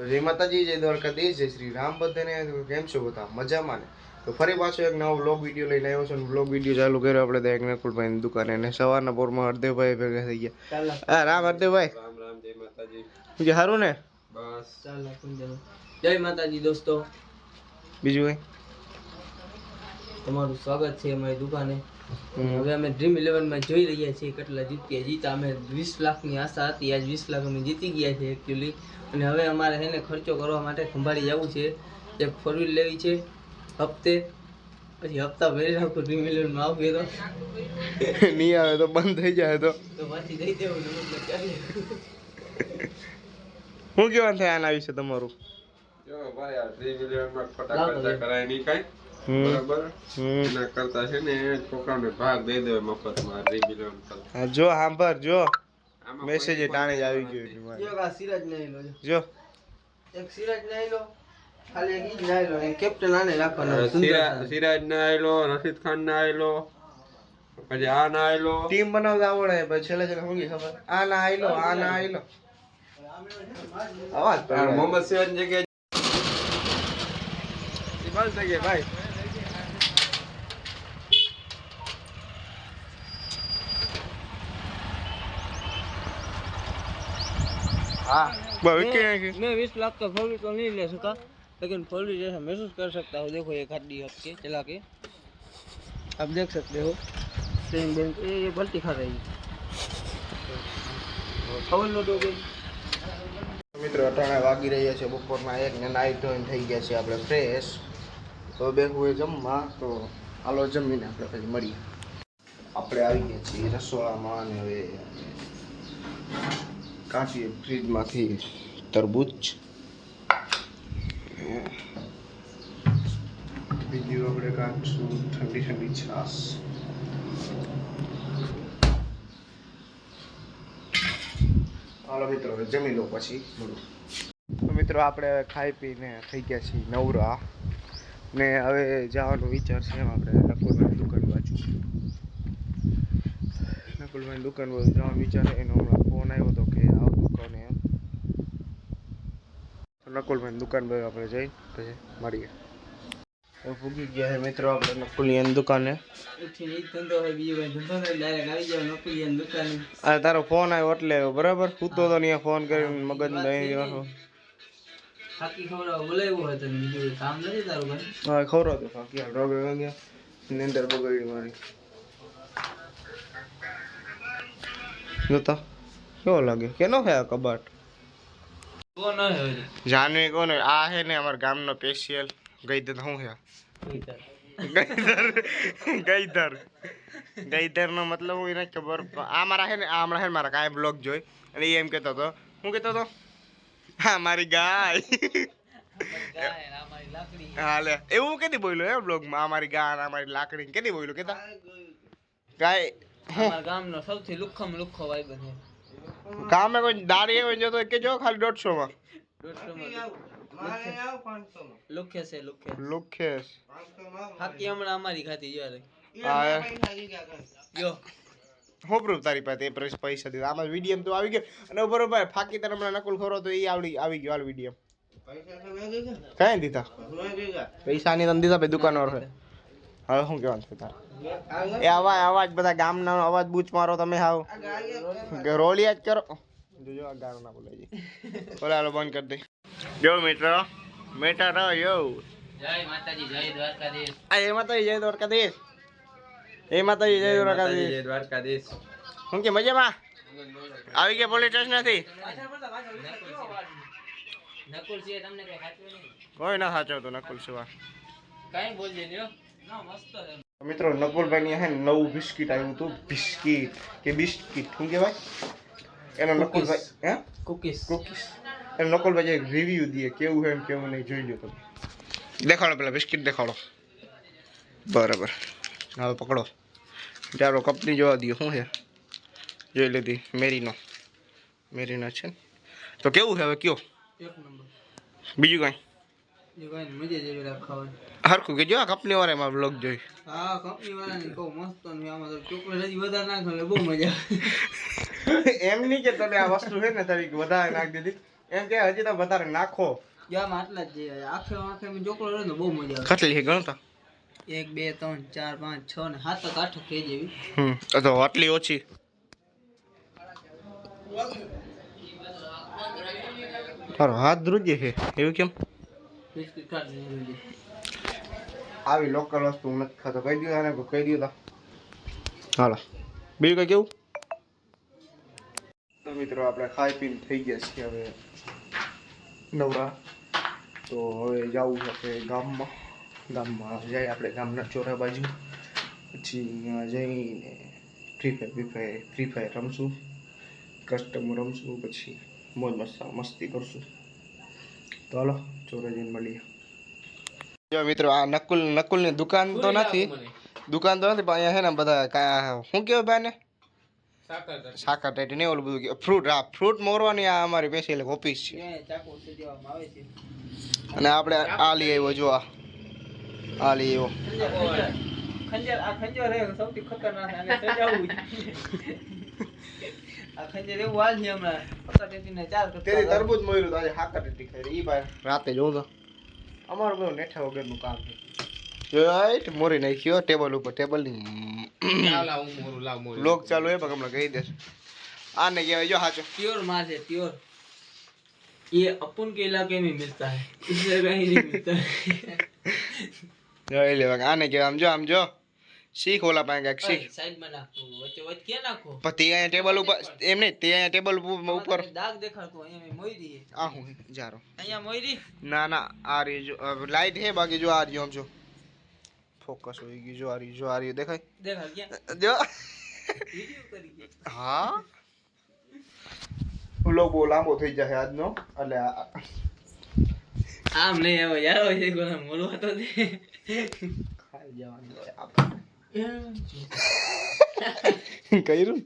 જય માતાજી, જય દ્વારકાધીશ, જય શ્રી રામ. બધાને કેમ છો? બધા મજામાં ને? તો ફરી પાછો એક નવો વ્લોગ વિડીયો લઈને આવ્યો છું. વ્લોગ વિડીયો ચાલુ કર્યો આપણે ત્યાં નકુલભાઈની દુકાને, અને સવારના પોરમાં હરદેવભાઈ ભેગા થઈ ગયા. હા, રામ હરદેવભાઈ. રામ રામ, જય માતાજી. શું સારું ને? બસ ચાલ. જય માતાજી દોસ્તો. બીજું કઈ? તમારું સ્વાગત છે અમારી દુકાને. હવે અમે ડ્રીમ 11 માં જોઈ રહ્યા છીએ કેટલા જીત્યા. અમે 20 લાખની આશા હતી, આજ 20 લાખ અમે જીતી ગયા છે એકચ્યુઅલી. અને હવે અમારે એને ખર્ચો કરવા માટે ખંભાળી જવું છે. એક 4 વ્હીલ લેવી છે હપ્તે, પછી હપ્તા ભરી રાખું. ડ્રીમ 11 માં આવીએ તો નહીં આવે તો બંધ થઈ જાય તો પાછી દઈ દેવું. શું કહેવાનું થાય આના વિશે તમારું? જો ભાઈ આ ડ્રીમ 11 માં ખોટા ખર્ચા કરાય નહીં કાઈ, બરાબર? એના કરતા છે ને છોકરાને ભાગ દઈ દેવો મફતમાં ડ્રીમ 11 કરતા. હા જો સાંભળ, જો મેસેજ ટાણે જ આવી ગયો. જો આ સિરાજ ને લો, જો એક સિરાજ ને લો, ખાલી એક ઈ જ ના લો. એક કેપ્ટન આને રાખવાનો. સિરાજ ના આયલો, રશીદ ખાન ના આયલો, પછી આ ના આયલો. ટીમ બનાવતા આવડે, પછી છેલ્લે છેલ્લે શું ખબર? આ ના આયલો, આ ના આયલો. અવાજ મોહમ્મદ સિરાજ જગ્યાએ બંધ થઈ ગયા ભાઈ. हाँ मैं 20 लाख का फोर तो नहीं ले सका, लेकिन फोर जैसा महसूस कर सकता हूँ. देखो ये गाड़ी हट के चला के आप देख सकते हो. स्टेरिंग बैंक ये पलटी खा रही है. खबर लो दो गई. મિત્રો અટાણે વાગી રહ્યા છે બપોરના 1 ને નાઈ ધોઈને થઈ ગયા છે આપણે ફ્રેશ. તો બેસવું એ જમવા, તો હાલો જમીને આપણે પછી મળીએ. આપણે આવી ગયા છીએ રસોડામાં, અને હવે કાઢીએ ફ્રીજમાંથી તરબૂચ. બીજું આપણે કાઢશું ઠંડી ઠંડી છાશ. હાલો મિત્રો હવે જમી લો પછી મળું. તો મિત્રો આપણે હવે ખાઈ પીને થઈ ગયા છીએ નવરા, ને હવે જવાનો વિચાર છે એમ આપણે નકુલભાઈની દુકાન બાજુ. નકુલભાઈની દુકાન બાજુ જવાનો વિચાર છે. એનો હમણાં ફોન આવ્યો હતો કે આવ દુકાને એમ. નકુલભાઈની દુકાન બાજુ આપણે જઈ પછી મળીએ. તો ભૂગી ગયા છે મિત્રો આપણે નકુલિયાની દુકાને. આ તારો ફોન આવ્યો એટલે આવ્યો, બરાબર? સૂતો તો ત્યાં ફોન કરીને મગજ નહીં. ખાકી ખવડાવ બોલાવ્યો હોય તો બીજું કામ નથી તારું ભાઈ? હા ખવડાવતો ખાકી ડોગ ગયા નીંદર બગડી મારી. જોતા કેવો લાગે? કેનો છે આ કબાટ? કોણ હે? જાનવી કોણ? આ હે ને અમારા ગામનો સ્પેશિયલ ગઈધર. શું છે ગઈધર? ગઈધર નો મતલબ હું એને ખબર. આ મારા હે ને, આ હમણાં હે મારા કાંઈ બ્લોગ જોઈ અને એ એમ કહેતો હતો. હું કહેતો હતો? હા મારી ગાય. હા લે, એવું કેદી બોલ્યો એ બ્લોગમાં? અમારી ગાય, અમારી લાકડી કેદી બોલ્યો? કેતા ગાય. અમારા ગામનો સૌથી લુખ્ખમ લુખ્ખો ભાઈબંધ છે. ગામે કોઈ દાડી હોય જો તો કે જો ખાલી 150 માં. 150 લુખ્ખે છે, લુખ્ખે. લુખ્ખેસ ખાકી હમણાં અમારી ખાતી જ્યારે. હા જો હું પ્રૂફ તારી પાસે એ પૈસા દીધા. આમાં વિડીયો તો આવી ગયો. અને બરોબર ફાકી તને હમણાં નકુલ ખરો તો એ આવી ગયો હાલ વિડીયો. કઈ દીધા પૈસા? ની તને દીધા ભાઈ દુકાનવાળો. હવે શું કહેવાનું છે તારે? એ અવાજ બધા ગામના અવાજ બૂચ મારો તમે. હાવ રોલિયા જ કરો. જોજો આ ગાળો ના બોલાય. બોલે હાલો બંધ કરી દે. જો મિત્રો મેટર યો. જય માતાજી, જય દ્વારકાધીશ. આ એ માતાજી જય દ્વારકાધીશ. એ માતાજી જય દ્વારકાધીશ. જય દ્વારકાધીશ. શું કે મજામાં? આવી ગયા પોલીસ સ્ટેશન નથી? નકુલ છે તમને કઈ સાચું નહીં? કોઈ ના સાચવતો નકુલ સિવા. કઈ બોલજે લ્યો. ના મસ્ત છે મિત્રો નકુલભાઈ ની હે નવું બિસ્કિટ આવ્યું હતું. બિસ્કિટ કે બિસ્કિટ શું કહેવાય એનો? નકુલભાઈ હે કુકીઝ. કુકીઝ. એનો નકુલભાઈ એક રિવ્યુ દે કેવું છે કેવું નહીં જોઈ લો તમે. દેખાડો પેલા બિસ્કિટ દેખાડો. બરાબર હવે પકડો. ચાલો કંપની જોવા દો શું છે. જોઈ લીધી મેરીનો. મેરીનો છે તો કેવું છે હવે કયો? એક નંબર. બીજું કાંઈ? એ કઈ મજા જેવી રાખ ખાવાની. હરખું કે જો આ કંપની વાળા એમાં બ્લોગ જોઈ. હા કંપની વાળાની બહુ મસ્ત. આમાં તો ચોકલેટ હજી વધારે નાખે એટલે બહુ મજા. એમ નહીં કે તમે આ વસ્તુ છે ને તારી વધારે નાખી દીધી. એમ કે હજી તો વધારે નાખો. જો આમ આટલા જ છે આખે આખે મેં જોકડો રહ્યો ને બહુ મજા આવે. કેટલી છે ગણતા? 1 2 3 4 5 6 ને 7 8 કે જેવી. તો આટલી ઓછી. તારો હાથ ધ્રુજે છે એવું કેમ? બિસ્કિટ ખાટ ને આવી લોકલ વસ્તુ હું નથી ખાતો. કહી દઉં આને કહી દઉં તા. હાલો બીજું કઈ કેવું? તો મિત્રો આપણે ખાઈ પીને થઈ ગયા છીએ હવે નવરા. તો હવે જવું છે ગામમાં જઈએ આપણે ગામના ચોરા બાજુ. પછી ત્યાં જઈને ફ્રી ફાયર રમશું, કસ્ટમ રમશું, પછી મોજ મસ્તી કરશું. તો હાલો ચોરા જઈને મળીએ. જો મિત્રો આ નકુલની દુકાન તો નથી પણ અહીંયા છે ને બધા શું કહેવાય ભાઈ ને સાકર ટેટી ને ઓલું બધું ફ્રૂટ મોરવાની આ અમારી સ્પેશિયલ ઓફિસ છે. અને આપણે આ લઈ આવ્યો જો આ લઈ આવ્યો ખંજર. આ ખંજર હે સૌથી ખતરનાક આને સજાવવું આ ખંજર એવું વાલ છે હમણાં પકડતીને 4 કરતા તેરી તરબૂચ મોર્યું તો આજે સાકર ટેટી ખાઈ ઈ ભાઈ રાતે જોઉં તો અમારું બધું નેઠા વગરનું કામ છે. રાઈટ મોરી નાખ્યો ટેબલ ઉપર. ટેબલ ની લોક ચાલુ હે પણ હમણાં કહી દેશે. આને કહેવાય જો સાચો प्योर माल है प्योर. ये अपन के इलाके में मिलता है, इस जगह ही नहीं मिलता है. જોઈ લેવા આને કહેવાય આમ જો શીખ ઓલા પાસે કાંઈક શીખ. साइड में नाखो वच्चे वच्चे क्या नाखो પણ તે અહીંયા ટેબલ ઉપર એમ નહીં તે અહીંયા ટેબલ ઉપર दाग देखातो અહીંયા મે મોઈરી है. આ હું જારો અહીંયા મોઈરી ના આ રહી જો લાઈટ હે બાકી જો આ રહ્યો આમ જો ફોકસ હોઈ ગયું જો આ રહ્યું દેખાય देखा क्या જો वीडियो करी के હા ઓલો બહુ લાંબો થઈ જાય આજનો એટલે આમ નહીં આવે યાર ઓય કોને મોરવા તો દે ખાઈ જવાનું હોય આપણે કર્યું